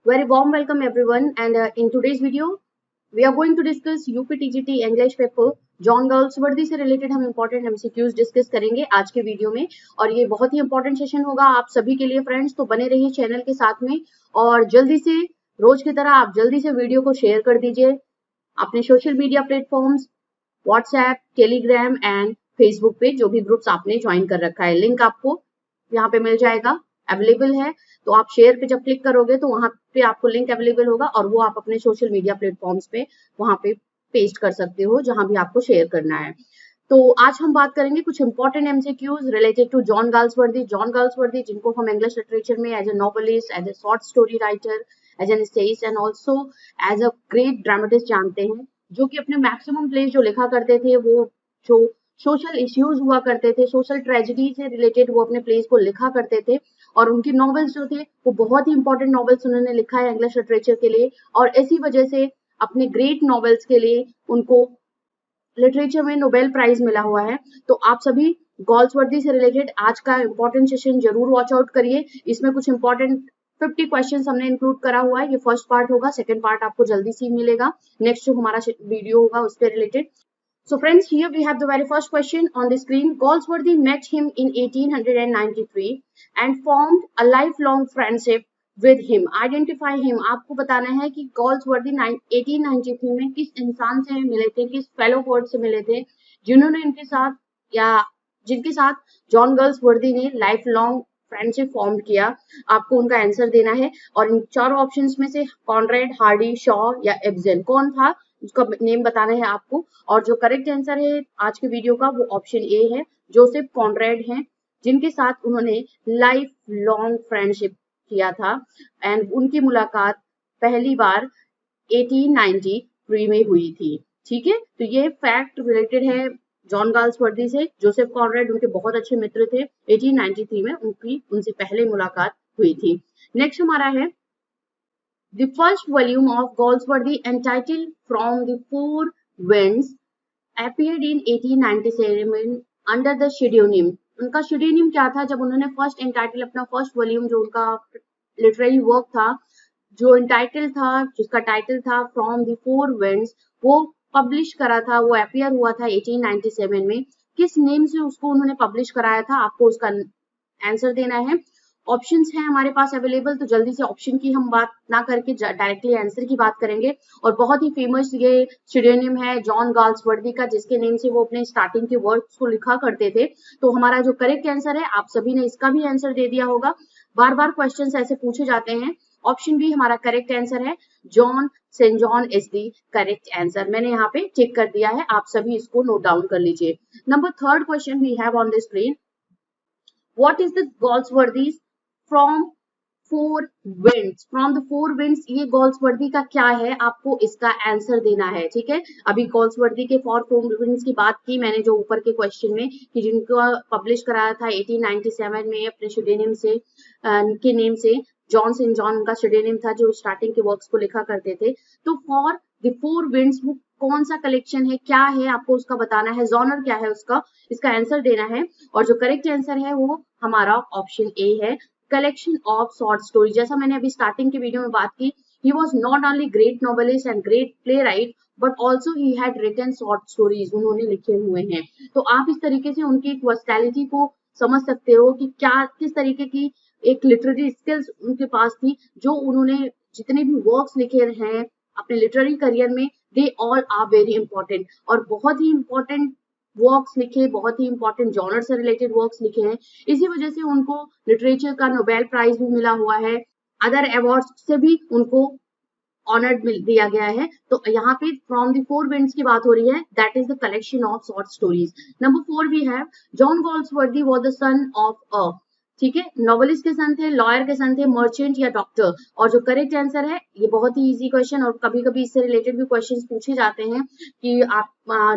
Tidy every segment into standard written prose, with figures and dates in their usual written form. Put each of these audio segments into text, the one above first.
Very warm welcome everyone, and in today's video we are going to discuss UPTGT English paper John Galsworthy से related हम important MCQs discuss करेंगे आज के video में। और ये बहुत ही इंपॉर्टेंट सेशन होगा आप सभी के लिए फ्रेंड्स, तो बने रहिए चैनल के साथ में। और जल्दी से रोज की तरह आप जल्दी से वीडियो को शेयर कर दीजिए अपने social media platforms WhatsApp, Telegram and Facebook पे, जो भी ग्रुप्स आपने ज्वाइन कर रखा है। लिंक आपको यहाँ पे मिल जाएगा, अवेलेबल है। तो आप शेयर पे जब क्लिक करोगे तो वहां पे आपको लिंक अवेलेबल होगा और वो आप अपने सोशल मीडिया प्लेटफॉर्म्स पे वहां पे पेस्ट कर सकते हो जहां भी आपको शेयर करना है। तो आज हम बात करेंगे कुछ important MCQs related to John Galsworthy. John Galsworthy जिनको हम इंग्लिश लिटरेचर में as a novelist, as a short story writer, as an essayist and also as a great dramatist जानते हैं, जो कि अपने मैक्सिमम प्लेस जो लिखा करते थे वो जो सोशल इश्यूज हुआ करते थे, सोशल ट्रेजेडी से रिलेटेड वो अपने प्लेस को लिखा करते थे। और उनकी नॉवेल्स जो थे वो बहुत ही इंपॉर्टेंट नॉवेल्स उन्होंने लिखा है इंग्लिश लिटरेचर के लिए, और इसी वजह से अपने ग्रेट नॉवेल्स के लिए उनको लिटरेचर में नोबेल प्राइज मिला हुआ है। तो आप सभी गॉल्सवर्दी से रिलेटेड आज का इंपॉर्टेंट सेशन जरूर वॉच आउट करिए। इसमें कुछ इंपॉर्टेंट 50 क्वेश्चन हमने इंक्लूड करा हुआ है। ये फर्स्ट पार्ट होगा, सेकंड पार्ट आपको जल्दी से मिलेगा, नेक्स्ट जो हमारा वीडियो होगा उससे related. So friends, here we have the very first question on the screen. Galsworthy met him in 1893 and formed a lifelong friendship with him. Identify him. आपको बताना है कि Galsworthy 1893 में किस इंसान से मिले थे, किस फेलो पोएट से मिले थे, जिन्होंने इनके साथ या जिनके साथ जॉन गर्ल्सवर्दी ने लाइफ लॉन्ग फ्रेंडशिप फॉर्म किया। आपको उनका आंसर देना है और इन चारों ऑप्शंस में से कॉनरेड, हार्डी, शॉ या एब्सन कौन था उसका नेम बताना है आपको। और जो करेक्ट आंसर है आज के वीडियो का वो ऑप्शन ए है, जोसेफ कॉनरेड हैं, जिनके साथ उन्होंने लाइफ लॉन्ग फ्रेंडशिप किया था। एंड उनकी मुलाकात पहली बार 1893 में हुई थी। ठीक है, तो ये फैक्ट रिलेटेड है जॉन गाल्सवर्दी से। जोसेफ कॉनरेड उनके बहुत अच्छे मित्र थे। 1893 में उनसे पहले मुलाकात हुई थी। नेक्स्ट हमारा है The first volume of Galsworthy, entitled From the Four Winds, appeared in 1897 under the pseudonym. उनका pseudonym क्या था जब उन्होंने फर्स्ट एंटाइटल अपना फर्स्ट वॉल्यूम जो उनका लिटरेरी वर्क था, जो एंटाइटल था, जिसका टाइटल था फ्रॉम द फोर विंड्स, वो पब्लिश करा था, वो अपीयर हुआ था 1897 में। किस नेम से उसको उन्होंने पब्लिश कराया था, आपको उसका आंसर देना है। ऑप्शंस हैं हमारे पास अवेलेबल, तो जल्दी से ऑप्शन की हम बात ना करके डायरेक्टली आंसर की बात करेंगे। और बहुत ही फेमस ये स्यूडोनिम है जॉन गाल्सवर्दी का, जिसके नेम से वो अपने स्टार्टिंग के वर्ड्स को लिखा करते थे। तो हमारा जो करेक्ट आंसर है, आप सभी ने इसका भी आंसर दे दिया होगा। बार बार क्वेश्चन ऐसे पूछे जाते हैं। ऑप्शन बी हमारा करेक्ट आंसर है, John Saint John is the correct answer. मैंने यहाँ पे चेक कर दिया है, आप सभी इसको नोट डाउन कर लीजिए। Number third question we have on the screen, what is the Galsworthy's from four winds? From the four winds ये Galsworthy का क्या है, आपको इसका आंसर देना है। ठीक है, अभी Galsworthy के फोर विंड्स की बात की मैंने जो ऊपर के क्वेश्चन में, कि जिनको पब्लिश कराया था 1897 में अपने स्यूडोनिम से के नेम से। जॉन सेंट जॉन उनका स्यूडोनिम था जो स्टार्टिंग के वर्क्स को लिखा करते थे। तो फॉर द फोर विंड्स वो कौन सा कलेक्शन है, क्या है, आपको उसका बताना है। जॉनर क्या है उसका, इसका आंसर देना है। और जो करेक्ट आंसर है वो हमारा ऑप्शन ए है, कलेक्शन ऑफ शॉर्ट स्टोरी। जैसा मैंने अभी स्टार्टिंग के वीडियो में बात की, he was not only great novelist and great playwright but also he had written short stories, उन्होंने लिखे हुए हैं। तो आप इस तरीके से उनकी पर्सनैलिटी को समझ सकते हो कि क्या किस तरीके की एक लिटरेरी स्किल्स उनके पास थी, जो उन्होंने जितने भी वर्क्स लिखे हैं अपने लिटरेरी करियर में, they all are very important. और बहुत ही इंपॉर्टेंट वर्क्स लिखे, बहुत ही इंपॉर्टेंट जॉनर से रिलेटेड वर्क्स लिखे हैं। इसी वजह से उनको लिटरेचर का नोबेल प्राइज भी मिला हुआ है, अदर अवार्ड्स से भी उनको ऑनर्ड दिया गया है। तो यहाँ पे फ्रॉम द फोर विंड्स की बात हो रही है, that is the collection of short stories. Number four we have John Galsworthy was the son of a, ठीक है, नॉवेलिस्ट के सन थे, लॉयर के सन थे, मर्चेंट या डॉक्टर। और जो करेक्ट आंसर है, ये बहुत ही इजी क्वेश्चन, और कभी कभी इससे रिलेटेड भी क्वेश्चंस पूछे जाते हैं कि आप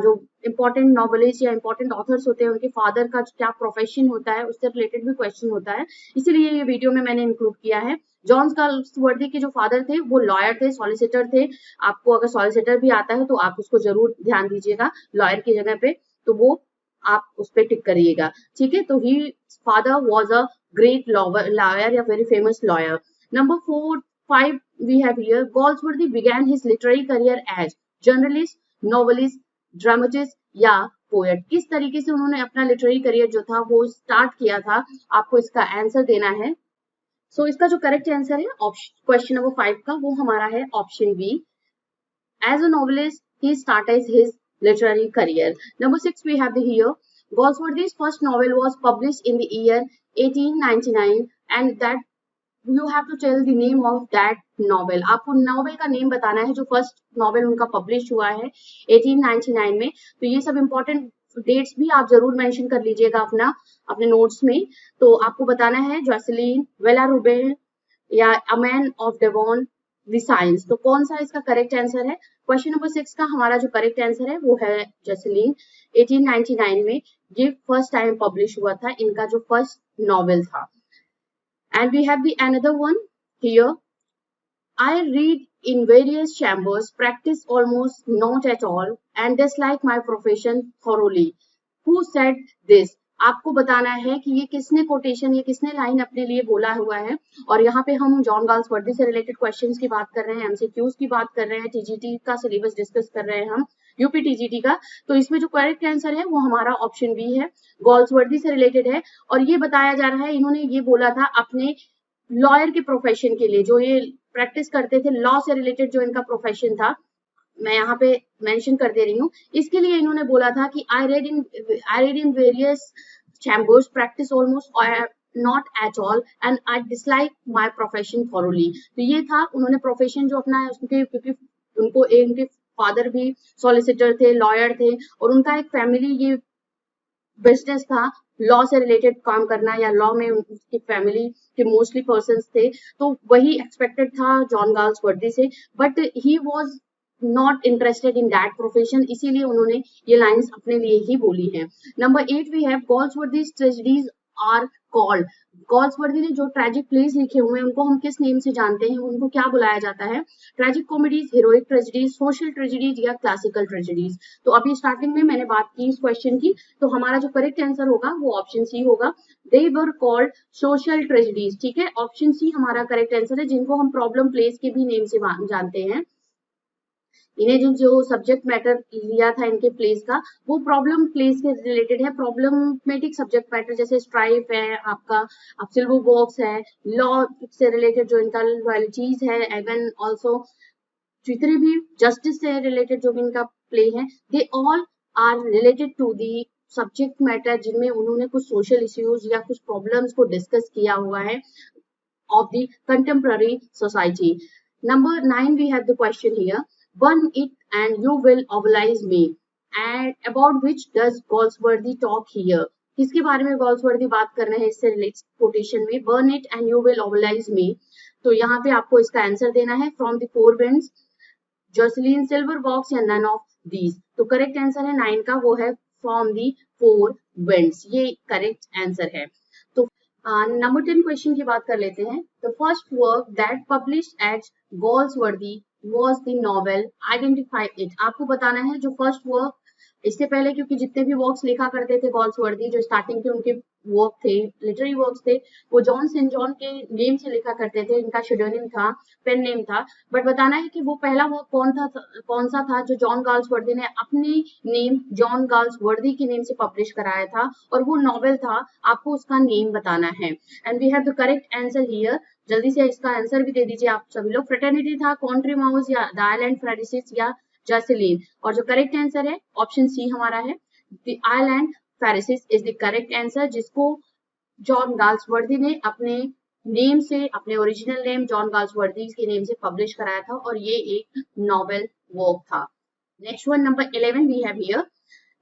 जो इंपॉर्टेंट नॉवेलिस्ट या इंपॉर्टेंट ऑथर्स होते हैं उनके फादर का क्या प्रोफेशन होता है, उससे रिलेटेड भी क्वेश्चन होता है, इसीलिए ये वीडियो में मैंने इंक्लूड किया है। जॉन Galsworthy के जो फादर थे वो लॉयर थे, सॉलिसिटर थे। आपको अगर सॉलिसिटर भी आता है तो आप उसको जरूर ध्यान दीजिएगा लॉयर की जगह पे, तो वो आप उस पर टिक करिएगा। ठीक है, तो he father was a great lawyer या very famous lawyer. Number four five we have here Galsworthy began his literary career as journalist, novelist, dramatist या पोएट. किस तरीके से उन्होंने अपना लिटरेरी करियर जो था वो स्टार्ट किया था, आपको इसका आंसर देना है. सो इसका जो करेक्ट आंसर है क्वेश्चन नंबर 5 का वो हमारा है option B. As a novelist, he started his literary career. Number 6, we have the here. Galsworthy's first novel was published in the year 1899, and that you have to tell the name of that novel. आपको novel का name बताना है जो first novel उनका publish हुआ है 1899 में. तो ये सब इंपॉर्टेंट डेट्स भी आप जरूर मेंशन कर लीजिएगा अपने नोट्स में. तो आपको बताना है जॉसलीन, वेला रूबेन या a man of Devon, the science. तो कौन सा इसका करेक्ट आंसर है? क्वेश्चन नंबर 6 का हमारा जो करेक्ट आंसर है वो है जॉसलीन. 1899 में ये फर्स्ट टाइम पब्लिश हुआ था, इनका जो फर्स्ट नॉवेल था. And we have the another one here. I read in various chambers, practice almost not at all, and dislike my profession thoroughly. Who said this? आपको बताना है कि ये किसने कोटेशन, ये किसने लाइन अपने लिए बोला हुआ है. और यहाँ पे हम जॉन गाल्सवर्दी से रिलेटेड क्वेश्चंस की बात कर रहे हैं, एमसीक्यूज की बात कर रहे हैं, टीजीटी का सिलेबस डिस्कस कर रहे हैं हम, यूपी टीजीटी का. तो इसमें जो करेक्ट आंसर है वो हमारा ऑप्शन बी है, गाल्सवर्दी से रिलेटेड है. और ये बताया जा रहा है, इन्होंने ये बोला था अपने लॉयर के प्रोफेशन के लिए, जो ये प्रैक्टिस करते थे, लॉ से रिलेटेड जो इनका प्रोफेशन था, मैं यहाँ पे मेंशन कर दे रही हूँ, इसके लिए इन्होंने बोला था कि I read in various chambers, practice almost not at all, and I dislike my profession thoroughly. तो ये था उन्होंने प्रोफेशन जो अपना, क्योंकि उनके फादर भी सॉलिसिटर थे, लॉयर थे, और उनका एक फैमिली ये बिजनेस था लॉ से रिलेटेड काम करना, या लॉ में उनकी फैमिली के मोस्टली पर्सन्स थे. तो वही एक्सपेक्टेड था जॉन गाल्सवर्दी से, but he was not interested in that profession, इसीलिए उन्होंने ये लाइंस अपने लिए ही बोली हैं. Number 8 we have Galsworthy's tragedies are called. गाल्सवर्दी ने जो ट्रेजिक प्लेस लिखे हुए हैं उनको हम किस नेम से जानते हैं, उनको क्या बुलाया जाता है? Tragic comedies, heroic tragedies, social tragedies या क्लासिकल ट्रेजेडीज. तो अभी स्टार्टिंग में मैंने बात की इस क्वेश्चन की, तो हमारा जो करेक्ट आंसर होगा वो ऑप्शन सी होगा. दे वर कॉल्ड सोशल ट्रेजेडीज. ठीक है, ऑप्शन सी हमारा करेक्ट आंसर है, जिनको हम प्रॉब्लम प्लेस के भी नेम से जानते हैं. इन्हें जो सब्जेक्ट मैटर लिया था इनके प्लेस का, वो प्रॉब्लम प्लेस के रिलेटेड है. प्रॉब्लमेटिक सब्जेक्ट मैटर जैसे स्ट्राइफ है आपका, अब सिल्वर बॉक्स है, लॉ से रिलेटेड जो इनका लॉयल्टीज है, एवन ऑल्सो जितने भी जस्टिस से रिलेटेड जो भी इनका प्ले है, they all are related to the subject matter जिनमें उन्होंने कुछ सोशल इश्यूज या कुछ प्रॉब्लम्स को डिस्कस किया हुआ है of the contemporary society. Number 9 we have the question here. Burn it and you will oblige me. And about which does Galsworthy talk here? किसके बारे में Galsworthy बात कर रहे हैं इससे रिलेटेड कोटेशन में? Burn it and you will oblige me. तो यहाँ पे आपको इसका आंसर देना है from the four winds, Jocelyn, silver box या none of these. तो करेक्ट आंसर है 9 का, वो है from the four winds. ये करेक्ट आंसर है. तो नंबर 10 क्वेश्चन की बात कर लेते हैं. The first work that published at Galsworthy was the novel identify it. आपको बताना है जो फर्स्ट वर्क, इससे पहले क्योंकि जितने भी वर्क्स लिखा करते थे गाल्सवर्दी, जो स्टार्टिंग के उनके वर्क थे, लिटरेरी वर्क्स थे, वो जॉन सेंट जॉन के नेम से लिखा करते थे, इनका शेड्यूलिंग था, पेन नेम था. बट बताना है कि वो पहला वर्क कौन सा था जो जॉन गाल्सवर्दी ने अपने नेम जॉन गाल्सवर्दी के नेम से पब्लिश कराया था, और वो नॉवेल था. आपको उसका नेम बताना है. And we have the correct answer here. जल्दी से इसका आंसर भी दे दीजिए आप सभी लोग. फ्रेटर्निटी था, कॉन्ट्री माउस या द आइलैंड फ्रेडिसिस या जॉसलीन. और जो करेक्ट आंसर है ऑप्शन सी हमारा है, the island Pharisees is the correct answer, जिसको जॉन गाल्सवर्दी ने अपने नेम से, अपने ओरिजिनल नेम जॉन गाल्सवर्दी के नेम से पब्लिश कराया था, और ये एक नॉवेल वर्क था. Next one, number 11 we have here.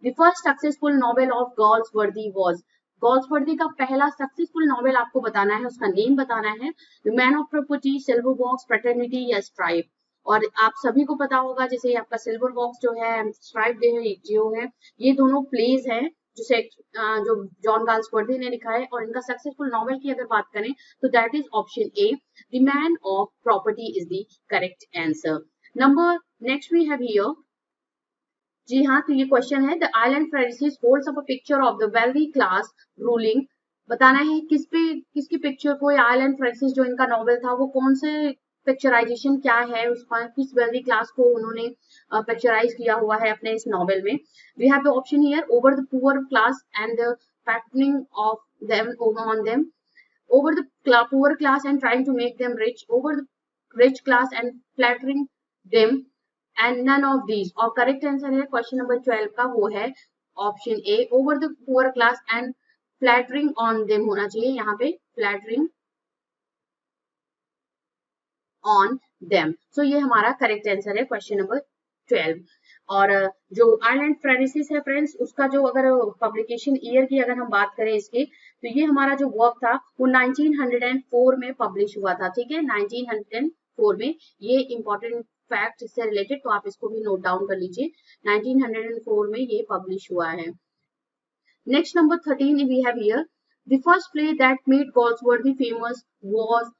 The first successful novel of Galsworthy was. Galsworthy का पहला सक्सेसफुल नॉवेल आपको बताना है, उसका नेम बताना है. The man of property, silver box, fraternity या स्ट्राइप. और आप सभी को पता होगा, जैसे आपका सिल्वर बॉक्स जो है, स्ट्राइप जो है, ये दोनों प्लेज हैं जो जॉन गाल्सवर्दी ने लिखा है. और इनका सक्सेसफुल नॉवेल की अगर बात करें तो that is option A, the man of property is the correct answer. Number next we have here. जी हाँ, तो ये क्वेश्चन है, the island Pharisees holds up a picture of the wealthy class ruling. बताना है किसकी पिक्चर को, island फ्रेडिसिस जो इनका नॉवेल था वो कौन से पिक्चराइजेशन क्या है, उसका किस वेल्दी क्लास को उन्होंने पिक्चराइज किया हुआ है अपने इस नॉवेल में. We have the option here, over the poor class and the patterning of them on them, over the poor class and trying to make them rich, over the rich class and flattering them, and none of these. और correct answer है question number 12 का, वो है option A, over the poor class and flattering on them होना चाहिए यहाँ पे, flattering on them. सो ये हमारा करेक्ट आंसर है क्वेश्चन नंबर 12. और जो आइलैंड फ्रेनेसिस है फ्रेंड्स, उसका जो अगर पब्लिकेशन ईयर की अगर हम बात करें इसके, तो ये हमारा जो वर्क था वो 1904 में पब्लिश हुआ था. ठीक है, 1904 में. ये इंपॉर्टेंट फैक्ट इससे रिलेटेड, तो आप इसको भी नोट डाउन कर लीजिए. 1904 में ये पब्लिश हुआ है. Next number 13 we have here, the first play that made Galsworthy famous was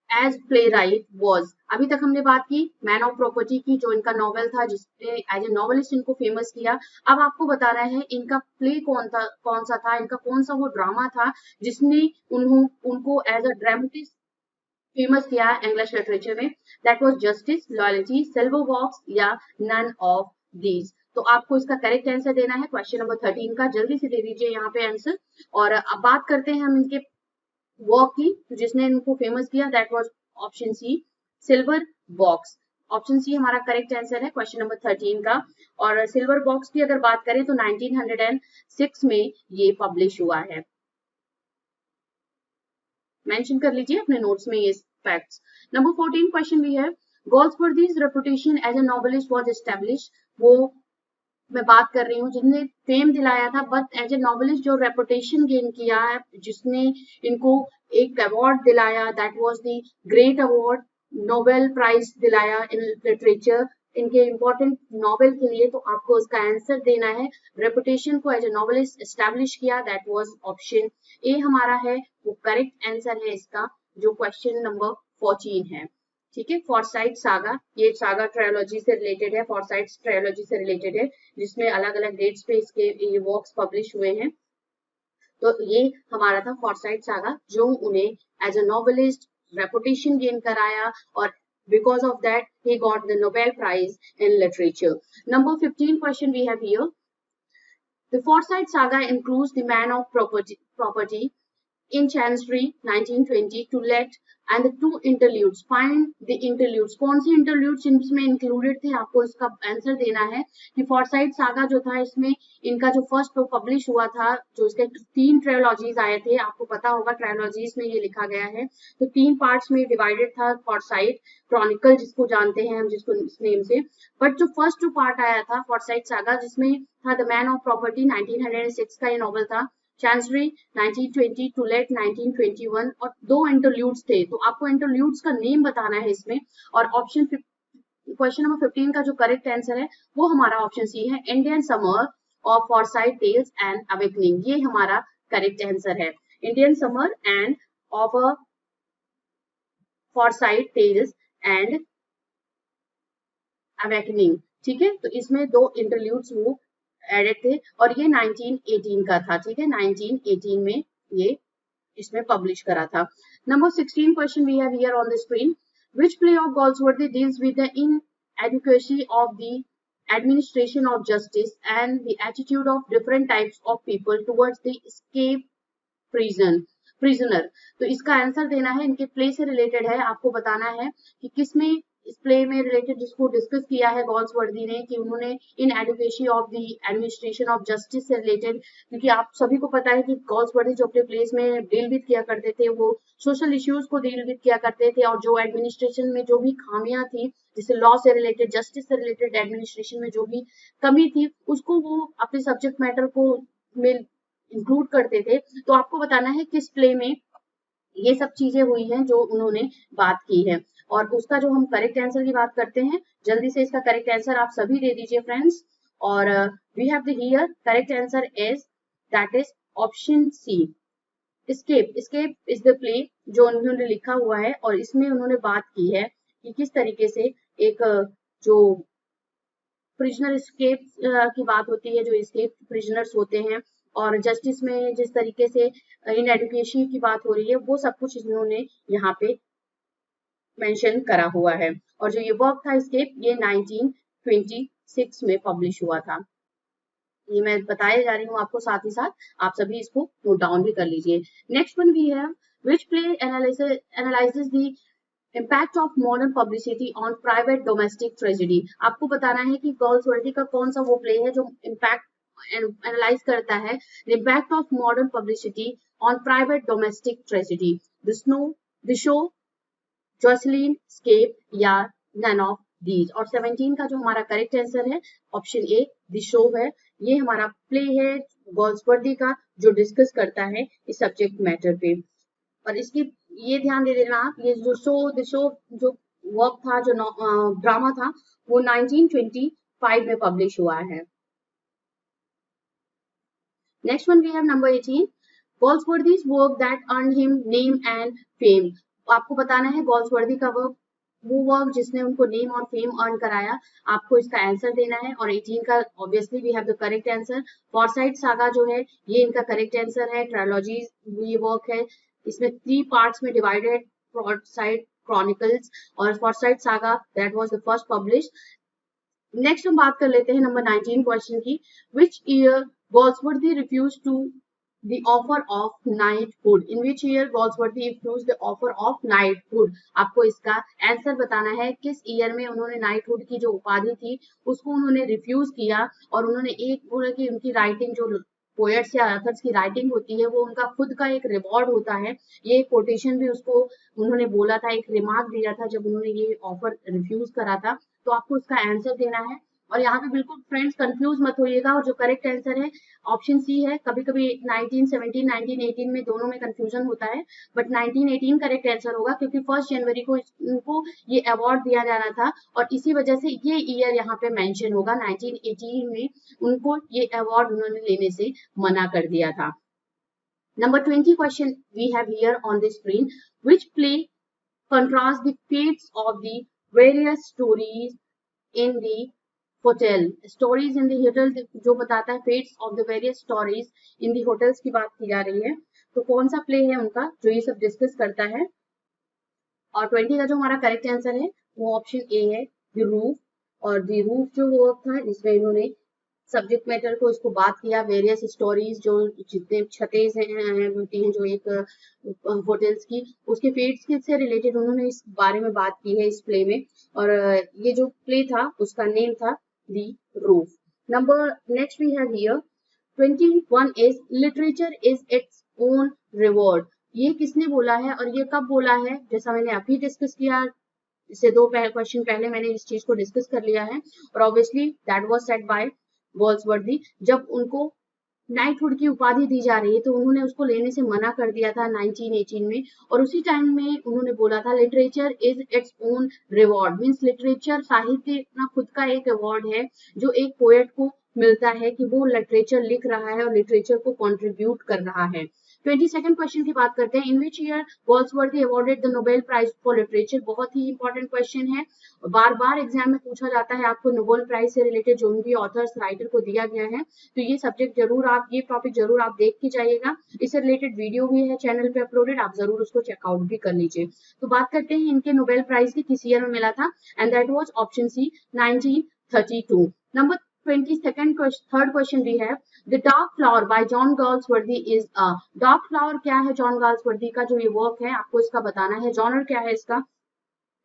as playwright was. अभी तक हमने बात की मैन ऑफ प्रॉपर्टी की, जो इनका नॉवेल था जिसने एज ए नॉवेलिस्ट इनको फेमस किया. अब आपको बताना है इनका प्ले कौन सा था, इनका कौन सा वो ड्रामा था जिसने उनको एज अ ड्रामेटिस्ट फेमस किया इंग्लिश लिटरेचर में. That was justice, loyalty, silver box या नन ऑफ दीज. तो आपको इसका करेक्ट आंसर देना है क्वेश्चन नंबर 13 का. जल्दी से दे दीजिए यहाँ पे आंसर. और अब बात करते हैं हम इनके वर्क की, जिसने इनको फेमस किया. That was option C, silver box. Option C हमारा करेक्ट आंसर है क्वेश्चन नंबर 13 का. और सिल्वर बॉक्स की अगर बात करें तो 1906 में ये पब्लिश हुआ है. मेंशन कर लीजिए अपने नोट्स में ये फैक्ट्स. नंबर 14 क्वेश्चन भी है, Galsworthy's reputation as a novelist was established. वो मैं बात कर रही हूँ जिनने फेम दिलाया था, बट एज ए नॉवेलिस्ट जो रेपुटेशन गेन किया है, जिसने इनको एक अवार्ड दिलाया, that was the great award, Nobel prize दिलाया इन लिटरेचर इनके इंपॉर्टेंट नॉवेल के लिए. तो आपको उसका आंसर देना है, रेपुटेशन को एज ए नॉवेलिस्ट एस्टैब्लिश किया. दैट वाज ऑप्शन ए हमारा है, वो करेक्ट आंसर है इसका, जो क्वेश्चन नंबर 14 है. ठीक है, फॉरसाइट सागा, ये सागा ट्रायोलॉजी से रिलेटेड है, फॉरसाइट ट्रायोलॉजी से रिलेटेड है, जिसमें अलग अलग डेट्स पे इसके ये वर्क्स पब्लिश हुए हैं. तो ये हमारा था फॉरसाइट सागा, जो उन्हें as a novelist reputation gain कराया, और because of that he got the Nobel prize in literature. Number 15 question we have here, the Forsyte saga includes the man of property in Chancery 1920 to let and the two interludes. Find the interludes. कौन से interludes इसमें included थे, आपको इसका answer देना है. कि Forsyte saga जो था, इसमें इनका जो फर्स्ट पब्लिश हुआ था, जो इसके 3 ट्रायोलॉजीज आए थे, आपको पता होगा ट्रायोलॉजीज में ये लिखा गया है, तो 3 पार्ट्स में डिवाइडेड था फॉरसाइट क्रॉनिकल, जिसको जानते हैं हम जिसको इस नेम से. बट जो फर्स्ट जो पार्ट आया था फॉरसाइट सागा, जिसमें था द मैन ऑफ प्रॉपर्टी 1906 का ये नॉवल था, चांसरी 1920, टू लेट 1921, और 2 इंटरल्यूड्स थे. तो आपको इंटरल्यूड्स का नेम बताना है इसमें. और ऑप्शन क्वेश्चन नंबर 15 का जो करेक्ट आंसर है वो हमारा ऑप्शन सी है, Indian summer of Forsyte tales and awakening. ये हमारा करेक्ट आंसर है, Indian summer and of a Forsyte tales and awakening. ठीक है, तो इसमें 2 इंटरल्यूड्स वो एडेड थे, और ये 1918 का था. ठीक है, 1918 में ये इसमें पब्लिश करा था. Number 16 question we have here on the screen, which play of Galsworthy deals with the inadequacy of the administration of justice and the attitude of different types of people towards the escape prisoner. तो इसका answer देना है, इनके play से related है. आपको बताना है कि किसमें इस प्ले में रिलेटेड जिसको डिस्कस किया है गॉल्सवर्दी ने, कि उन्होंने inadequacy of the administration of justice से रिलेटेड. क्योंकि आप सभी को पता है कि गॉल्सवर्दी जो अपने प्लेस में डील विद किया करते थे, वो सोशल इश्यूज को डील विद किया करते थे, और जो एडमिनिस्ट्रेशन में जो भी खामियां थी, जैसे लॉ से रिलेटेड, जस्टिस से रिलेटेड, एडमिनिस्ट्रेशन में जो भी कमी थी, उसको वो अपने सब्जेक्ट मैटर को में इंक्लूड करते थे. तो आपको बताना है किस प्ले में ये सब चीजें हुई हैं जो उन्होंने बात की है. और उसका जो हम करेक्ट आंसर की बात करते हैं, जल्दी से इसका करेक्ट आंसर आप सभी दे दीजिए फ्रेंड्स. और we have the here correct answer is, that is option C, escape. Escape is the play जो उन्होंने लिखा हुआ है, और इसमें उन्होंने बात की है कि किस तरीके से एक जो प्रिजनर एस्केप की बात होती है, जो एस्केप प्रिजनर्स होते हैं, और जस्टिस में जिस तरीके से इन एडुकेशन की बात हो रही है, वो सब कुछ इन्होंने यहाँ पे मेंशन करा हुआ है। और जो ये वर्क था एस्केप, ये 1926 में पब्लिश हुआ था। ये मैं बताया जा रही हूँ आपको, साथ ही साथ आप सभी इसको नोट डाउन भी कर लीजिए। नेक्स्ट वन भी है, which play analyses the impact of modern publicity on private domestic tragedy. आपको बताना है कि गोल्सवर्दी का कौन सा वो प्ले है जो इम्पैक्ट एनालाइज करता है the impact of modern publicity on private domestic tragedy. The show, Jocelyn, escape या नन ऑफ दीज। और 17 का जो हमारा करेक्ट आंसर है ऑप्शन ए द शो है। ये हमारा प्ले है गोल्सवर्दी का जो डिस्कस करता है इस सब्जेक्ट मैटर पे। और इसकी ये ध्यान दे देना आप, ये जो शो जो वर्क था, जो ड्रामा था, वो 1925 में पब्लिश हुआ है। Next one we have number 18, Galsworthy's work that earn him name and fame. आपको बताना है गोल्सवर्दी का वर्क, वो वर्क जिसने उनको नेम और फेम अर्न कराया। आपको इसका आंसर देना है। और 18 का obviously we have the correct answer. Forsyte saga जो है ये इनका करेक्ट आंसर है। ट्रायोलॉजी ये वर्क है, इसमें 3 पार्ट्स में डिवाइडेड, फॉरसाइट क्रॉनिकल्स और Forsyte saga that was the first publish. Next हम बात कर लेते हैं नंबर 19 क्वेश्चन की, which year Galsworthy refuse to the offer of knighthood, in which year Goldsworthy refused the offer of knighthood। आपको इसका answer बताना है, किस ईयर में उन्होंने नाइटहुड की जो उपाधि थी उसको उन्होंने रिफ्यूज किया। और उन्होंने एक बोला कि उनकी राइटिंग, जो पोएट्स या ऑथर्स की राइटिंग होती है, वो उनका खुद का एक रिवॉर्ड होता है। ये कोटेशन भी उसको उन्होंने बोला था, एक रिमार्क दिया था जब उन्होंने ये ऑफर रिफ्यूज करा था। तो आपको इसका आंसर देना है। और यहाँ पे बिल्कुल फ्रेंड्स कंफ्यूज मत होइएगा। और जो करेक्ट आंसर है ऑप्शन सी है। कभी कभी 1917 1918 में दोनों में कंफ्यूजन होता है, बट 1918 करेक्ट आंसर होगा, क्योंकि 1 जनवरी को इनको ये अवार्ड दिया जाना था और इसी वजह से ये ईयर यहाँ पे मेंशन होगा। 1918 में उनको ये अवार्ड उन्होंने लेने से मना कर दिया था। Number 20 question we have here on the screen, which play contrast the fates of the various stories in the hotel. Stories in the hotel जो बताता है fates of the various stories in the hotels की बात की जा रही है। तो कौन सा प्ले है उनका जो ये सब डिस्कस करता है। और 20 का जो हमारा करेक्ट आंसर है वो ऑप्शन ए है, द रूफ। और द रूफ जो वर्क था जिसमें इन्होंने सब्जेक्ट मैटर को इसको बात किया, वेरियस स्टोरीज जो जितने छतें होती हैं जो एक होटल्स की, उसके फेट्स से रिलेटेड उन्होंने इस बारे में बात की है इस प्ले में। और ये जो प्ले था उसका नेम था the roof. Number next we have here 21 is literature is its own reward. ये किसने बोला है और ये कब बोला है? जैसा मैंने अभी डिस्कस किया, इससे 2 क्वेश्चन पहले मैंने इस चीज को डिस्कस कर लिया है। और obviously that was said by Galsworthy. जब उनको नाइटहुड की उपाधि दी जा रही है तो उन्होंने उसको लेने से मना कर दिया था 1918 में। और उसी टाइम में उन्होंने बोला था literature is its own reward, means literature, साहित्य अपना खुद का एक अवार्ड है जो एक पोएट को मिलता है कि वो लिटरेचर लिख रहा है और लिटरेचर को कंट्रीब्यूट कर रहा है। 22nd क्वेश्चन की बात करते हैं, in which year Galsworthy awarded the Nobel prize for literature. बहुत ही इंपॉर्टेंट क्वेश्चन है, बार बार एग्जाम में पूछा जाता है आपको नोबेल प्राइज से रिलेटेड जो भी ऑथर्स राइटर को दिया गया है। तो ये सब्जेक्ट जरूर आप, ये टॉपिक जरूर आप देख के जाइएगा। इससे रिलेटेड वीडियो भी है चैनल पे अपलोडेड, आप जरूर उसको चेकआउट भी कर लीजिए। तो बात करते हैं इनके नोबेल प्राइज की किस ईयर में मिला था, and that was option C 1932। Number 22nd third question भी है, the dark flower by John Galsworthy is a. Dark flower क्या है जॉन गाल्सवर्दी का जो ये वर्क है, आपको इसका बताना है, जॉनर क्या है इसका।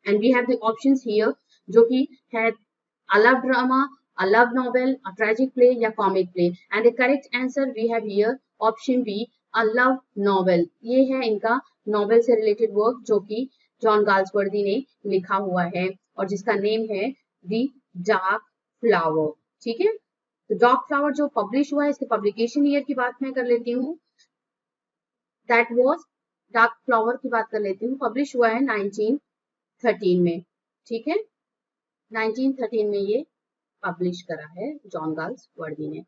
And we have the options here जो कि है a love drama, a love novel, a tragic play या comic play. And the correct answer we have here option B, a love novel. ये है इनका नॉवेल से रिलेटेड वर्क जो कि जॉन गाल्सवर्दी ने लिखा हुआ है और जिसका नेम है द डार्क फ्लावर। ठीक है, तो डार्क फ्लावर जो पब्लिश हुआ है, इसके पब्लिकेशन ईयर की बात मैं कर लेती हूँ, दैट वाज, डार्क फ्लावर की बात कर लेती हूँ, पब्लिश हुआ है 1913 में। ठीक है, 1913 में ये पब्लिश करा है जॉन गाल्सवर्दी ने।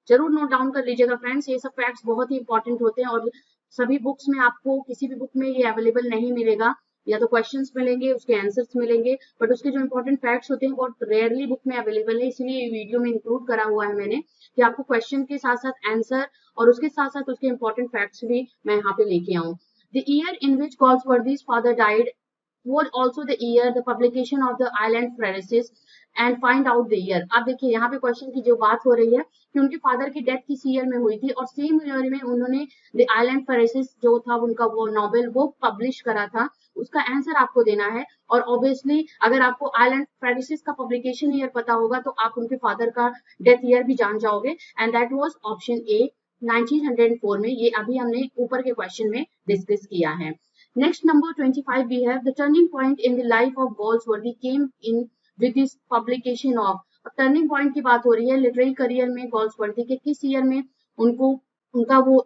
जरूर नोट डाउन कर लीजिएगा फ्रेंड्स, ये सब फैक्ट्स बहुत ही इंपॉर्टेंट होते हैं और सभी बुक्स में आपको, किसी भी बुक में ये अवेलेबल नहीं मिलेगा। या तो क्वेश्चंस मिलेंगे, उसके आंसर्स मिलेंगे, बट उसके जो इंपॉर्टेंट फैक्ट्स होते हैं बहुत रेयरली बुक में अवेलेबल है। इसलिए ये वीडियो में इंक्लूड करा हुआ है मैंने कि आपको क्वेश्चन के साथ साथ आंसर और उसके साथ साथ उसके इंपॉर्टेंट फैक्ट्स भी मैं यहाँ पे लेके आऊँ। The year in which Galsworthy's father died was also the year the publication of the Island Phrases and find out the year। आप देखिए यहाँ पे क्वेश्चन की जो बात हो रही है कि उनके फादर की डेथ किस ईयर में हुई थी और सेम ईयर में उन्होंने द आइलैंड फ्रेसेस जो था उनका वो नॉवेल वो पब्लिश करा था। उसका आंसर आपको देना है और ऑब्वियसली अगर आपको आइलैंड फ्रेसेस का पब्लिकेशन ईयर पता होगा तो आप उनके फादर का डेथ ईयर भी जान जाओगे and that was option A 1904 में। ये अभी हमने ऊपर के क्वेश्चन में डिस्कस किया है। Next, number 25, we have the turning point in the life of Galsworthy came in with this publication of। Turning point की बात हो रही है लिटरेरी करियर में गॉल्सवर्दी के किस ईयर में उनको उनका वो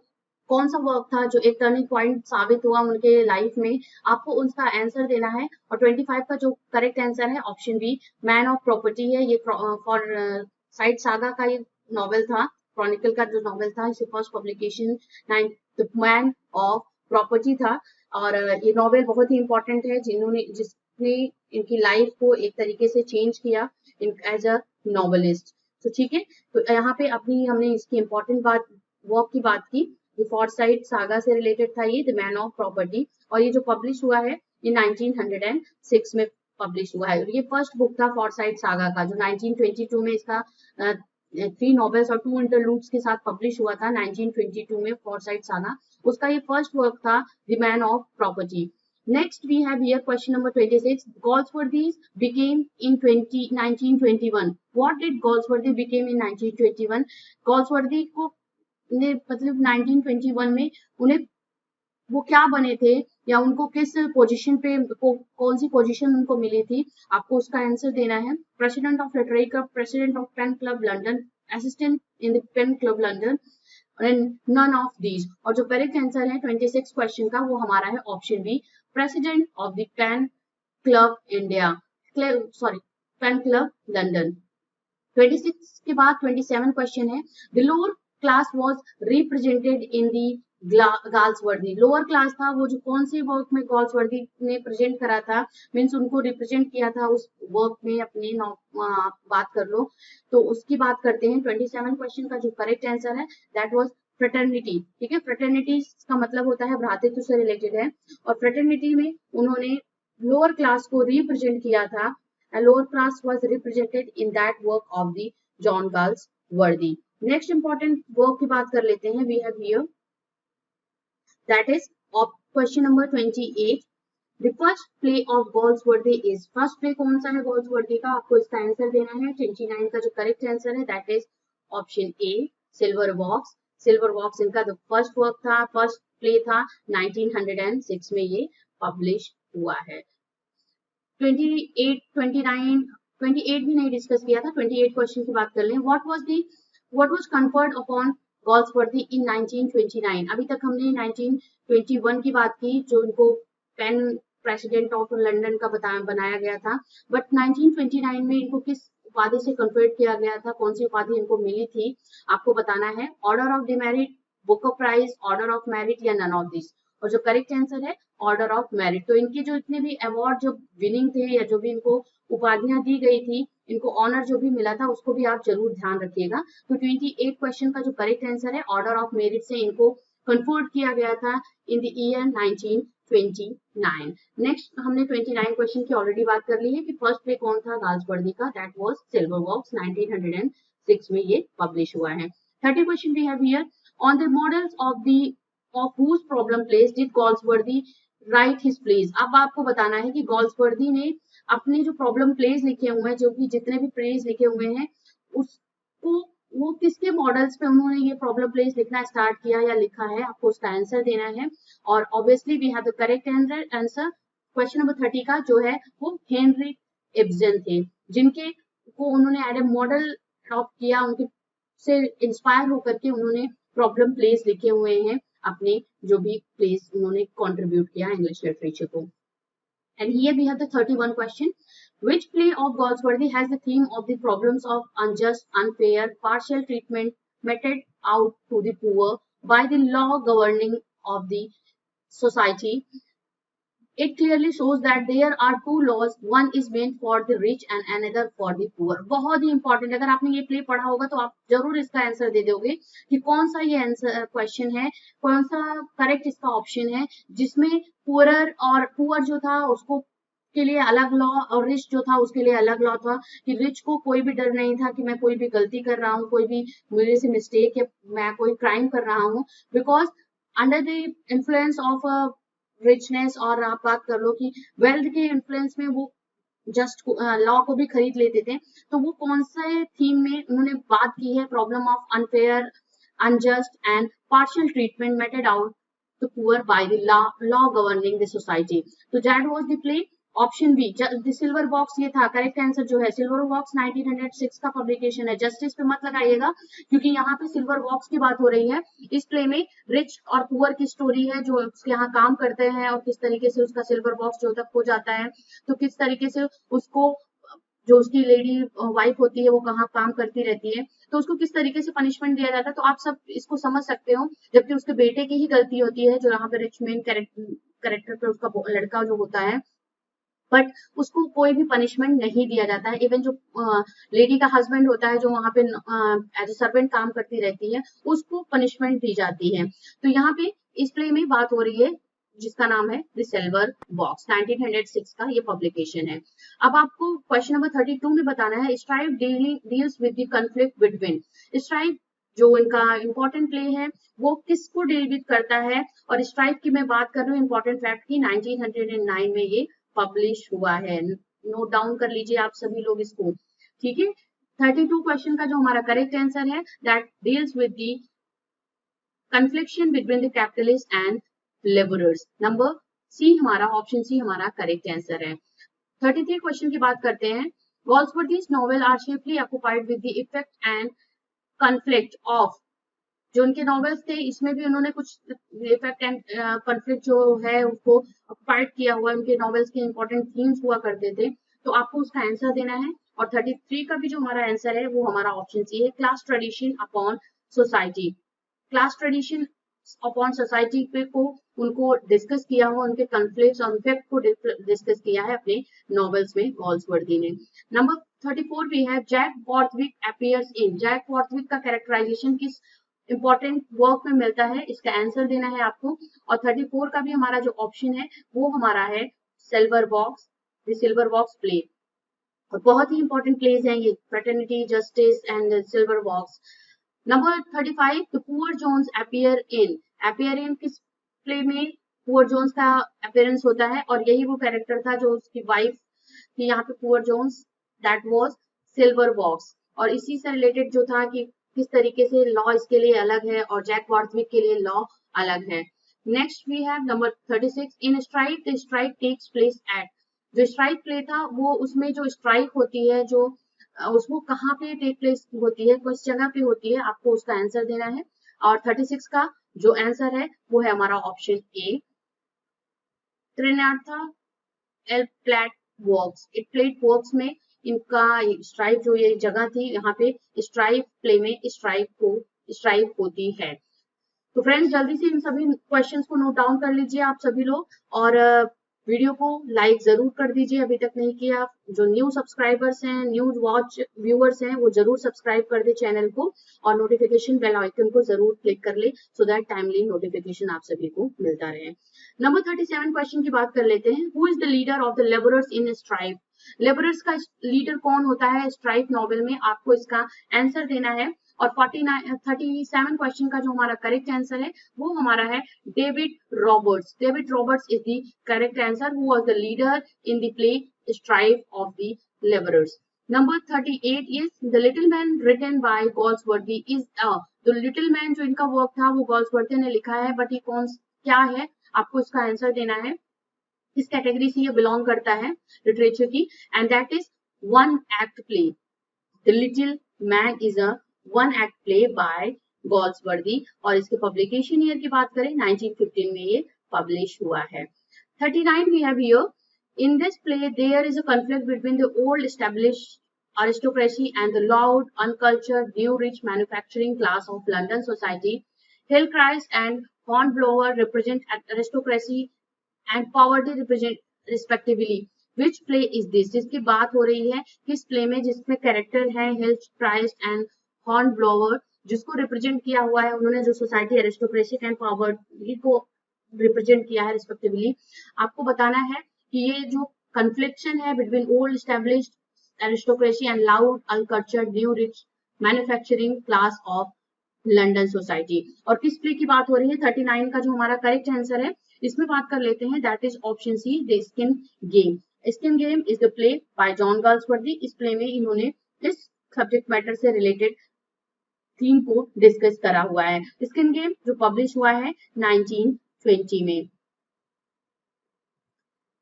कौन सा वर्क था जो एक टर्निंग पॉइंट साबित हुआ उनके लाइफ में। आपको उसका आंसर देना है और 25 का जो करेक्ट आंसर है option B man of property है। ये फॉर साइड सागा का ये नॉवेल था, क्रॉनिकल का जो नॉवेल था, इसे first publication the man of property था। और ये नॉवेल बहुत ही इंपॉर्टेंट है जिसने इनकी लाइफ को एक तरीके से चेंज किया एज अ नॉवेलिस्ट। तो ठीक है, तो यहाँ पे अपनी हमने इसकी इंपॉर्टेंट बात वर्क की बात की। फॉरसाइट सागा से रिलेटेड था ये द मैन ऑफ प्रॉपर्टी और ये जो पब्लिश हुआ है ये 1906 में पब्लिश हुआ है। ये फर्स्ट बुक था फॉरसाइट सागा का जो 1922 में इसका 3 नॉवेल्स और 2 इंटरलूड्स के साथ पब्लिश हुआ था 1922 में फॉरसाइट सागा। उसका ये फर्स्ट वर्क था the man of property. Next we have here question number 26. Galsworthy became in 1921. What did Galsworthy became in 1921? Galsworthy को ने मतलब 1921 में उन्हें वो क्या बने थे या उनको किस पोजीशन पे कौन सी पोजीशन उनको मिली थी, आपको उसका आंसर देना है। President of literary club, president of pen club London, assistant in the pen club London and none of these. और जो करेक्ट आंसर है 26 क्वेश्चन का वो हमारा है option B president of the pen club India, sorry pen club London. 26 के बाद 27 question है the lower class was represented in the Galsworthy. Lower class था वो जो कौन से वर्क में गाल्सवर्दी ने प्रेजेंट करा था, मीन्स उनको रिप्रेजेंट किया था उस वर्क में अपने बात कर लो। तो उसकी बात करते हैं। 27 क्वेश्चन का जो करेक्ट आंसर है दैट वाज फ्रेटर्निटी। ठीक है, फ्रेटर्निटी का मतलब होता है भ्रातृत्व से रिलेटेड है और फ्रेटर्निटी में उन्होंने लोअर क्लास को रिप्रेजेंट किया था। Lower class was represented in that work of the John Galsworthy. Next important work की बात कर लेते हैं। We have here that is question number 28. The first play of Galsworthy is, first play कौन सा है Galsworthy का, आपको इसका आंसर देना है। 29 का जो करेक्ट आंसर है that is option A silver box. Silver box इनका जो फर्स्ट वर्क था, फर्स्ट प्ले था 1906 में ये पब्लिश हुआ है। 28 29 28 भी नहीं डिस्कस किया था, 28 क्वेश्चन की बात कर लें। what was conferred upon Galsworthy in 1929। अभी तक हमने 1921 की बात की जो इनको पेन प्रेसिडेंट ऑफ लंदन का बनाया गया था, बट 1929 में इनको किस उपाधि से कन्फर्ड किया गया था, कौन सी उपाधि इनको मिली थी, आपको बताना है। Order of demerit, book of prize, order of merit या नन ऑफ दिस। और जो करेक्ट आंसर है ऑर्डर ऑफ मेरिट। तो इनके जो इतने भी अवार्ड जो विनिंग थे या जो भी इनको उपाधियां दी गई थी, इनको ऑनर जो भी मिला था उसको भी आप जरूर ध्यान रखिएगा। तो 28 क्वेश्चन का जो करेक्ट आंसर है ऑर्डर ऑफ मेरिट से इनको कन्फर्ड किया गया था इन द ईयर 1929। नेक्स्ट हमने 29 क्वेश्चन की ऑलरेडी बात कर ली है कि फर्स्ट प्ले कौन था गाल्सवर्दी का, दैट वाज सिल्वर वॉक्स, 1906 में ये पब्लिश हुआ है। 30 question we have here on the models of whose problem plays did Galsworthy write his plays। अब आपको बताना है कि Galsworthy ने अपने जो प्रॉब्लम प्लेस लिखे हुए हैं, जो भी जितने भी प्लेस लिखे हुए हैं, उसको वो किसके मॉडल्स पे उन्होंने ये प्रॉब्लम प्लेस लिखना स्टार्ट किया या लिखा है, आपको उसका आंसर देना है। और obviously we have the correct answer. Question number 30 का जो है वो हेनरी इब्सन थे, जिनके को उन्होंने एज ए मॉडल अडॉप्ट किया, उनके से इंस्पायर होकर के उन्होंने प्रॉब्लम प्लेस लिखे हुए हैं, अपने जो भी प्लेस उन्होंने कंट्रीब्यूट किया इंग्लिश लिटरेचर को। And here we have the 31 question. Which play of Galsworthy has the theme of the problems of unjust, unfair, partial treatment meted out to the poor by the law governing of the society? It clearly shows that there are two laws, one is meant for the rich and another for the poor। बहुत ही important, अगर आपने ये play पढ़ा होगा तो आप जरूर इसका आंसर दे दोगे कि कौन सा ये आंसर क्वेश्चन है, कौन सा करेक्ट इसका ऑप्शन है जिसमें पुअर जो था उसको के लिए अलग लॉ और रिच जो था उसके लिए अलग लॉ था, कि रिच को कोई भी डर नहीं था कि मैं कोई भी गलती कर रहा हूँ, कोई भी मेरे से मिस्टेक है, मैं कोई क्राइम कर रहा हूँ, because under the influence of richness, और आप बात कर लो कि वेल्थ के इन्फ्लुएंस में वो जस्ट लॉ को भी खरीद लेते थे। तो वो कौन से थीम में उन्होंने बात की है, problem of unfair, unjust and partial treatment meted out the poor by the law governing the society. तो that was the play. Option B the silver box ये था। करेक्ट आंसर जो है सिल्वर बॉक्स 1906 का पब्लिकेशन है। Justice पे मत लगाइएगा क्योंकि यहाँ पे सिल्वर बॉक्स की बात हो रही है। इस प्ले में रिच और पुअर की स्टोरी है, जो उसके यहाँ काम करते हैं और किस तरीके से उसका सिल्वर बॉक्स जो तक हो जाता है, तो किस तरीके से उसको, जो उसकी लेडी वाइफ होती है वो कहाँ काम करती रहती है, तो उसको किस तरीके से पनिशमेंट दिया जाता है, तो आप सब इसको समझ सकते हो। जबकि उसके बेटे की ही गलती होती है, जो यहाँ पे रिच मेन कैरेक्टर पे उसका लड़का जो होता है, बट उसको कोई भी पनिशमेंट नहीं दिया जाता है। इवन जो लेडी का हस्बैंड होता है, जो वहां पे एज ए सर्वेंट काम करती रहती है, उसको पनिशमेंट दी जाती है। तो यहाँ पे इस प्ले में बात हो रही है जिसका नाम है द सिल्वर बॉक्स, 1906 का ये पब्लिकेशन है। अब आपको क्वेश्चन नंबर 32 में बताना है, strive deals with the conflict between. Strive जो इनका इंपॉर्टेंट प्ले है वो किसको डील विद करता है, और स्ट्राइव की मैं बात कर रही हूँ इंपॉर्टेंट फैक्ट की, 1909 में ये पब्लिश हुआ है। नोट डाउन कर लीजिए आप सभी लोग इसको, ठीक है। 32 क्वेश्चन का जो हमारा करेक्ट आंसर है, that deals with the confliction between the capitalist and labourers. Number C हमारा, ऑप्शन सी हमारा करेक्ट आंसर है। 33 क्वेश्चन की बात करते हैं। Galsworthy's novel are chiefly occupied with the effect and conflict of, जो उनके नॉवेल्स थे इसमें भी उन्होंने कुछ इफेक्ट एंड कॉन्फ्लिक्ट जो है उसको ऑक्युपाइड किया हुआ है। उनके नॉवेल्स के इंपॉर्टेंट थीम्स हुआ करते थे, तो आपको उसका आंसर देना है। और 33 का भी जो हमारा आंसर है वो हमारा ऑप्शन सी है, class tradition upon society. Class tradition upon society पे को उनको डिस्कस किया हुआ, उनके कॉन्फ्लिक्ट्स और इफेक्ट को डिस्कस किया है अपने नॉवेल्स में गॉल्सवर्दी ने। नंबर 34 भी है, जैक बॉर्थविक अपीयर्स इन। जैक बॉर्थविक का कैरेक्टराइजेशन किस इंपॉर्टेंट वर्क में मिलता है, इसका आंसर देना है आपको। और 34 का भी हमारा जो ऑप्शन है वो हमारा है silver box, the silver box play. और बहुत ही इंपॉर्टेंट प्लेज हैं ये, fraternity, justice and silver box. Number 35, the poor Jones appear in. Appear in किस प्ले में पुअर जोन्स का अपीयरेंस होता है, और यही वो कैरेक्टर था जो उसकी वाइफ थी यहाँ पे poor Jones, that was silver box. और इसी से रिलेटेड जो था कि किस तरीके से लॉ इसके लिए अलग है और जैक बॉर्थविक के लिए लॉ अलग है। Next we have number 36, in strike the strike takes place at. जो स्ट्राइक प्ले था वो, उसमें जो स्ट्राइक होती है जो उसको कहाँ पे टेक प्लेस होती है, किस जगह पे होती है, आपको उसका आंसर देना है। और 36 का जो आंसर है वो है हमारा ऑप्शन ए, त्रिनाथा एल प्लेट वर्क्स। इट प्लेट वर्क्स में इनका स्ट्राइक जो ये जगह थी, यहाँ पे स्ट्राइक प्ले में स्ट्राइक होती है। तो फ्रेंड्स जल्दी से इन सभी क्वेश्चंस को नोट डाउन कर लीजिए आप सभी लोग, और वीडियो को लाइक जरूर कर दीजिए अभी तक नहीं किया। जो न्यू सब्सक्राइबर्स हैं, न्यू वॉच व्यूअर्स हैं, वो जरूर सब्सक्राइब कर दे चैनल को, और नोटिफिकेशन बेल आइकन को जरूर क्लिक कर ले, सो दैट टाइमली नोटिफिकेशन आप सभी को मिलता रहे। नंबर 37 क्वेश्चन की बात कर लेते हैं। Who is the leader of the labourers in strike. Labourers का लीडर कौन होता है स्ट्राइक नॉवेल में, आपको इसका आंसर देना है। और 37 क्वेश्चन का जो हमारा करेक्ट आंसर है वो हमारा है David Roberts. David Roberts is the correct answer, who was the leader in the play strike of the labourers. Number 38 is the little man written by Galsworthy is the little man जो इनका work था वो Galsworthy ने लिखा है, but ये कौन क्या है, आपको इसका आंसर देना है। किस कैटेगरी से ये बिलोंग करता है लिटरेचर की, and that is one act play. The little man is a one act play by Galsworthy, और इसके पब्लिकेशन ईयर की बात करें 1915 में ये पब्लिश हुआ है। 39 we have here, in this play there is a conflict between the old established aristocracy and the loud uncultured new rich manufacturing class of London society. Hillcrist and Hornblower represent aristocracy and poverty represent respectively. Which play is this? जिसकी बात हो रही है किस play में, जिसमें character है हिलक्राइस्ट and हॉर्नब्लोवर, जिसको रिप्रेजेंट किया हुआ है उन्होंने, जो सोसाइटी एरिस्टोक्रेसी एंड पॉवर्टी को रिप्रेजेंट किया है रिस्पेक्टिवली। आपको बताना है कि ये जो confliction है between old established aristocracy and loud uncultured new rich manufacturing class of London society. और किस प्ले की बात हो रही है? 39 का जो हमारा करेक्ट आंसर है, इसमें बात कर लेते हैं, that is option C, the skin game. Skin game is the play by John Galsworthy. इस प्ले में इन्होंने इस सब्जेक्ट मैटर से रिलेटेड थीम को डिस्कस करा हुआ है। स्किन गेम जो पब्लिश हुआ है 1920 में।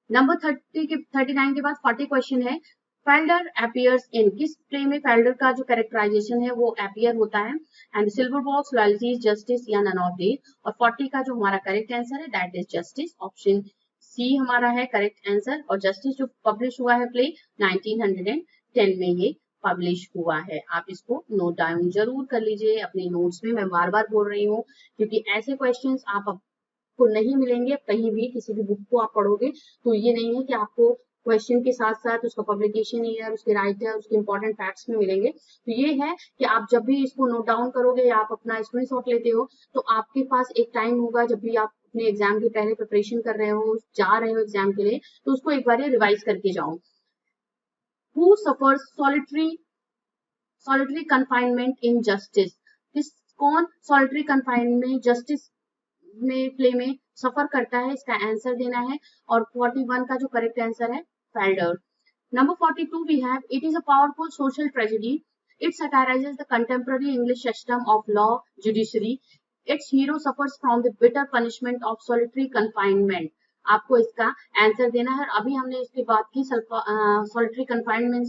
नंबर 39 के बाद 40 क्वेश्चन है, फेल्डर अपीयर्स इन। किस प्ले में फेल्डर का जो कैरेक्टराइजेशन है वो अपीयर होता है? And silver box, loyalty, justice या नन ऑफ दीज। और 40 का जो हमारा करेक्ट आंसर है that is justice, option C हमारा है करेक्ट आंसर। और जस्टिस जो पब्लिश हुआ है प्ले 1910 में ये पब्लिश हुआ है। आप इसको नोट डाउन जरूर कर लीजिए अपने नोट्स में। मैं बार बार बोल रही हूँ क्योंकि ऐसे क्वेश्चंस आपको नहीं मिलेंगे कहीं भी, किसी भी बुक को आप पढ़ोगे तो ये नहीं है कि आपको क्वेश्चन के साथ साथ उसका पब्लिकेशन ईयर, उसके राइटर, उसके इंपॉर्टेंट फैक्ट्स में मिलेंगे। तो ये है कि आप जब भी इसको नोट डाउन करोगे या आप अपना स्क्रीनशॉट लेते हो तो आपके पास एक टाइम होगा जब भी आप अपने एग्जाम के पहले प्रिपरेशन कर रहे हो, जा रहे हो एग्जाम के लिए, तो उसको एक बार रिवाइज करके जाओ। Who suffers solitary confinement in justice. कौन सॉलिटरी कन्फाइनमेंट जस्टिस में प्ले में सफर करता है? इसका आंसर देना है। और 41 का जो करेक्ट आंसर है Felder. Number 42 we have, it is a powerful social tragedy. It satirizes the contemporary English system of law judiciary. Its hero suffers from the bitter punishment of solitary confinement. आपको इसका answer देना है। अभी हमने इसके बाद की solitary confinement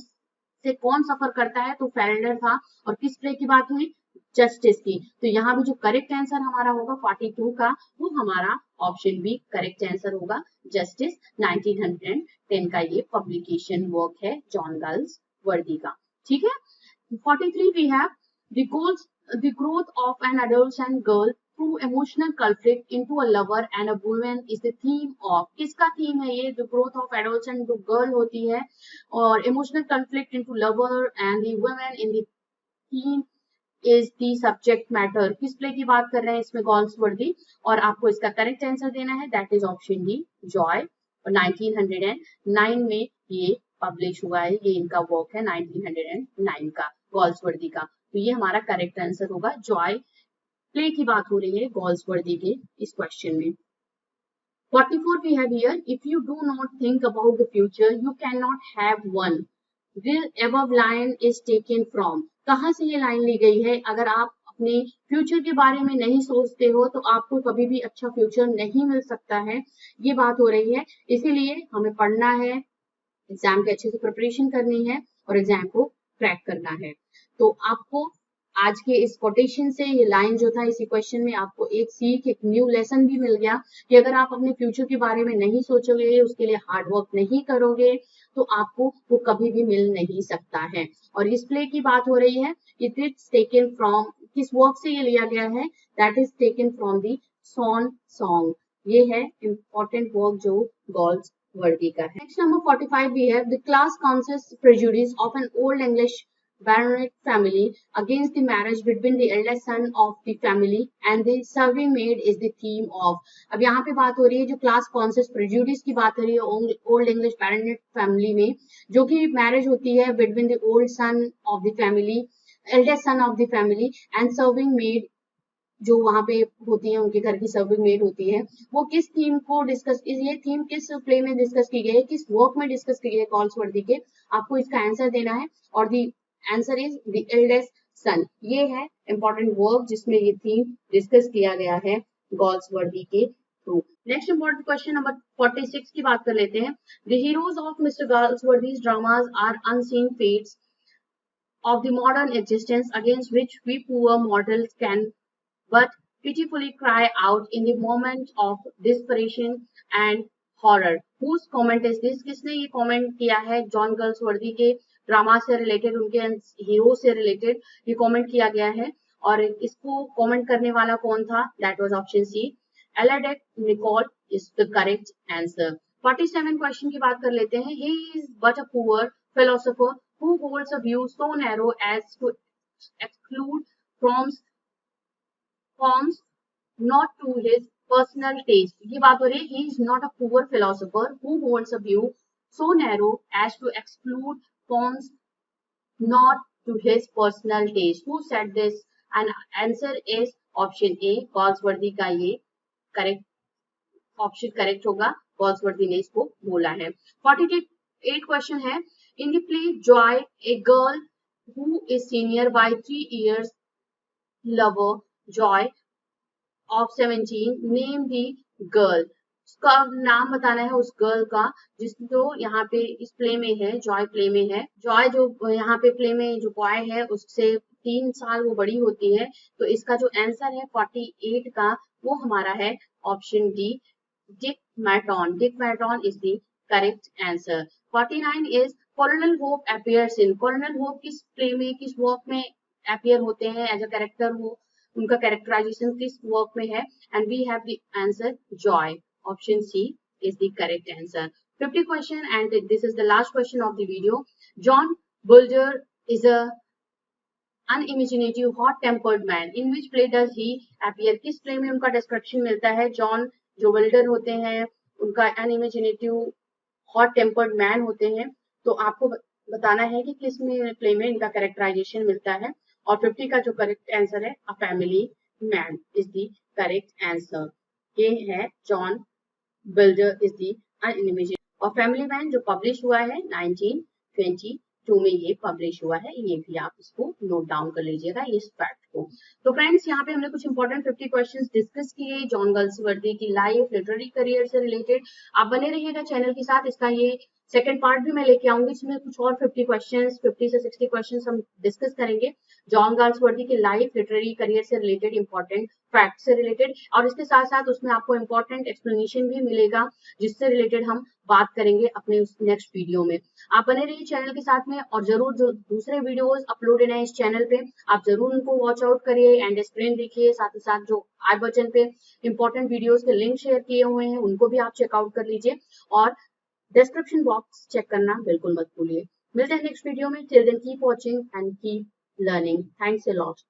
से कौन सफर करता है? तो फेल्डर था। और किस प्ले की बात हुई? जस्टिस की। तो यहाँ भी जो करेक्ट आंसर हमारा होगा 42 का, वो हमारा ऑप्शन बी करेक्ट आंसर होगा, जस्टिस। 1910 का ये पब्लिकेशन वर्क है जॉन गाल्सवर्दी का। ठीक है। 43 we have the growth of an adolescent girl through emotional conflict into a lover and a woman is the theme of। किसका थीम है ये? the growth of adolescent जो गर्ल होती है और emotional conflict into lover and the woman in the theme is the subject matter। किस play की बात कर रहे हैं इसमें गाल्सवर्दी? और आपको इसका करेक्ट आंसर देना है, that is option D, Joy. और 1909 में ये पब्लिश हुआ है, ये इनका वर्क है 1909 का, गाल्सवर्दी का। तो ये हमारा करेक्ट आंसर होगा, जॉय प्ले की बात हो रही है गाल्सवर्दी के इस क्वेश्चन में। 44 we have here, if you do not think about the future you cannot have one। The above line is taken from। कहाँ से ये लाइन ली गई है? अगर आप अपने फ्यूचर के बारे में नहीं सोचते हो तो आपको कभी भी अच्छा फ्यूचर नहीं मिल सकता है, ये बात हो रही है। इसीलिए हमें पढ़ना है, एग्जाम के अच्छे से प्रिपरेशन करनी है और एग्जाम को क्रैक करना है। तो आपको आज के इस कोटेशन से ये लाइन जो था इसी क्वेश्चन में, आपको एक सीख, एक न्यू लेसन भी मिल गया कि अगर आप अपने फ्यूचर के बारे में नहीं सोचोगे, उसके लिए हार्ड वर्क नहीं करोगे तो आपको वो कभी भी मिल नहीं सकता है। और इस प्ले की बात हो रही है, इट इज टेकन फ्रॉम, किस वर्क से ये लिया गया है? That is taken from the son song. ये है इंपॉर्टेंट वर्क जो गाल्सवर्दी का है। नेक्स्ट नंबर 45 भी है, the class conscious prejudice of an old English baronet family against the marriage between the eldest son of the family and the serving maid is the theme of। अब यहाँ पे बात हो रही है, जो क्लास कॉन्सियस प्रेजुडिस की बात हो रही है ओल्ड इंग्लिश बैरोनेट फैमिली में, जो कि मैरिज होती है between the old son of the family, eldest son of the family and serving made जो वहां पे होती है, उनके घर की सर्विंग मेड होती है। वो किस थीम को डिस्कस, ये थीम किस प्ले में डिस्कस की गई है, किस वर्क में डिस्कस की गई है गाल्सवर्दी के? आपको इसका आंसर देना है। और the answer is the eldest son. ये है इंपॉर्टेंट वर्क जिसमें ये थीम डिस्कस किया गया है गाल्सवर्दी के थ्रू। नेक्स्ट इंपॉर्टेंट क्वेश्चन नंबर 46 की बात कर लेते हैं। The heroes of mister Galsworthy's dramas are unseen fates of the modern existence against which we poor mortals can but pitifully cry out in the moment of desperation and horror। Whose comment is this? किसने ये comment किया है? John Galsworthy के drama से related, उनके hero से related ये comment किया गया है। और इसको comment करने वाला कौन था? That was option C, Aladek Nicol is the correct answer। 47 question की बात कर लेते हैं। He is but a poor philosopher who holds a view so narrow as to exclude forms not to his personal taste। ये बात हो रही है, he is not a poor philosopher who holds a view so narrow as to exclude forms not to his personal taste. Who said this? And answer is option A, Galsworthy का ये correct option correct होगा. Galsworthy ने इसको बोला है. 48 question है. इन the play joy a girl who is senior by 3 years lover Joy of 17 name the girl. उसका नाम बताना है उस गर्ल का जिसको यहाँ पे इस प्ले में है, जॉय प्ले में है. जॉय जो यहाँ पे प्ले में जो बॉय है उससे 3 साल वो बड़ी होती है. तो इसका जो आंसर है 48 का वो हमारा है option D, Dick Merton. Dick Merton is the correct answer. 49 is colonel Hope appears in. Colonel Hope किस प्ले में किस वर्क में अपीयर होते हैं एज अ कैरेक्टर, वो उनका कैरेक्टराइजेशन किस वर्क में है. And we have the answer joy. Option C is the correct answer. 50 question and this is the last question of the video. John Bulger is a unimaginative, hot-tempered man. In which play does he appear? किस play में उनका description मिलता है? John जो builder होते हैं उनका unimaginative, hot-tempered man होते हैं. तो आपको बताना है कि किस में play में इनका characterization मिलता है. और 50 का जो correct answer है a family man is the correct answer. ये है जॉन बिल्डर इज दी अनइमेजिन. और फैमिली मैन जो पब्लिश हुआ है 1922 में ये पब्लिश हुआ है. ये भी आप इसको नोट डाउन कर लीजिएगा इस फैक्ट को. तो फ्रेंड्स यहाँ पे हमने कुछ इंपॉर्टेंट 50 क्वेश्चंस डिस्कस किए जॉन गॉल्सवर्दी की लाइफ लिटरेरी करियर से रिलेटेड. आप बने रहिएगा चैनल के साथ. इसका ये सेकंड पार्ट भी मैं लेके आऊंगी जिसमें कुछ और 50 क्वेश्चंस 50 से 60 क्वेश्चंस हम डिस्कस करेंगे जॉन गॉल्सवर्दी की लाइफ लिटरेरी करियर से रिलेटेड इंपॉर्टेंट फैक्ट से रिलेटेड. और इसके साथ साथ उसमें आपको इंपॉर्टेंट एक्सप्लेनेशन भी मिलेगा जिससे रिलेटेड हम बात करेंगे अपने उस नेक्स्ट वीडियो में. आप बने रहिए चैनल के साथ में और जरूर जो दूसरे वीडियोस अपलोडेड हैं इस चैनल पे आप जरूर उनको वॉच आउट करिए एंड स्क्रीन देखिए. साथ ही साथ जो आई बटन पे इंपॉर्टेंट वीडियोस के लिंक शेयर किए हुए हैं उनको भी आप चेकआउट कर लीजिए और डिस्क्रिप्शन बॉक्स चेक करना बिल्कुल मत भूलिए. मिलते हैं नेक्स्ट वीडियो में. Till then keep watching and keep learning. Thanks a lot.